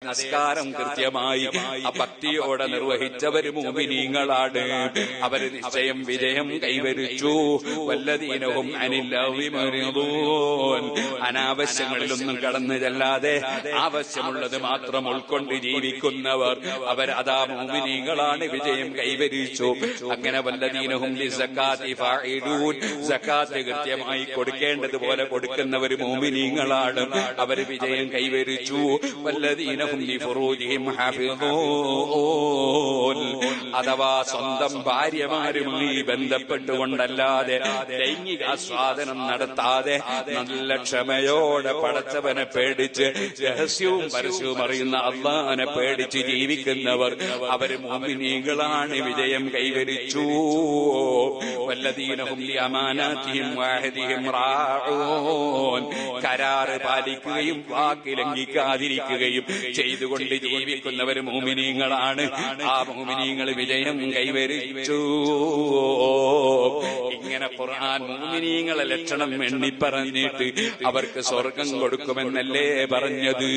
നമസ്കാരം കൃത്യമായി ഭക്തിയോടെ നിർവഹിച്ചവര് മുഅ്മിനീങ്ങളാണ്. അവര് നിശ്ചയം വിജയം കൈവരിച്ചു. വല്ലദീനഹും അനില്ലഹ്വി മുഅ്രിദൂൻ. അനാവശ്യങ്ങളിലൊന്നും കടന്നു ചെല്ലാതെ ആവശ്യമുള്ളത് മാത്രം ഉൾക്കൊണ്ട് ജീവിക്കുന്നവർ അവരതാ മുഅ്മിനീങ്ങളാണ്, വിജയം കൈവരിച്ചു. അങ്ങനെ വല്ലദീനഹും ലിസക്കാത്തി ഫാഇലൂൻ. സക്കാത്ത് കൃത്യമായി കൊടുക്കേണ്ടതുപോലെ കൊടുക്കുന്നവർ മുഅ്മിനീങ്ങളാണ്, അവർ വിജയം കൈവരിച്ചു. വല്ലദീനഹും ലിഫുറൂജിഹിം ഹാഫിളൂൻ. അഥവാ സ്വന്തം ഭാര്യമാരുമായി ബന്ധപ്പെട്ടുകൊണ്ടല്ലാതെ ലൈംഗിക ആസ്വാദനം നടത്താതെ നല്ല ക്ഷമയോടെ പടച്ചവനെ പേടിച്ച് രഹസ്യവും പരസ്യവും അറിയുന്ന അല്ലാഹനെ പേടിച്ച് ജീവിക്കുന്നവർ അവർ മുഅ്മിനീങ്ങളാണ്, വിജയം കൈവരിച്ചു. വല്ലദീനഹും ലിഅമാനാതിഹിം വഅഹദിഹിം റാഊൻ. കരാറ് പാലിക്കുകയും വാക്ക് ലംഘിക്കാതിരിക്കുകയും ചെയ്തുകൊണ്ട് ജീവിക്കുന്നവർ മുഅ്മിനീങ്ങളാണ്, ആ മുഅ്മിനീങ്ങൾ വിജയം കൈവരിച്ചു. ഇങ്ങനെ ഖുർആൻ മുഅ്മിനീങ്ങളെ ലക്ഷണം എണ്ണി പറഞ്ഞിട്ട് അവർക്ക് സ്വർഗം കൊടുക്കുമെന്നല്ലേ പറഞ്ഞത്.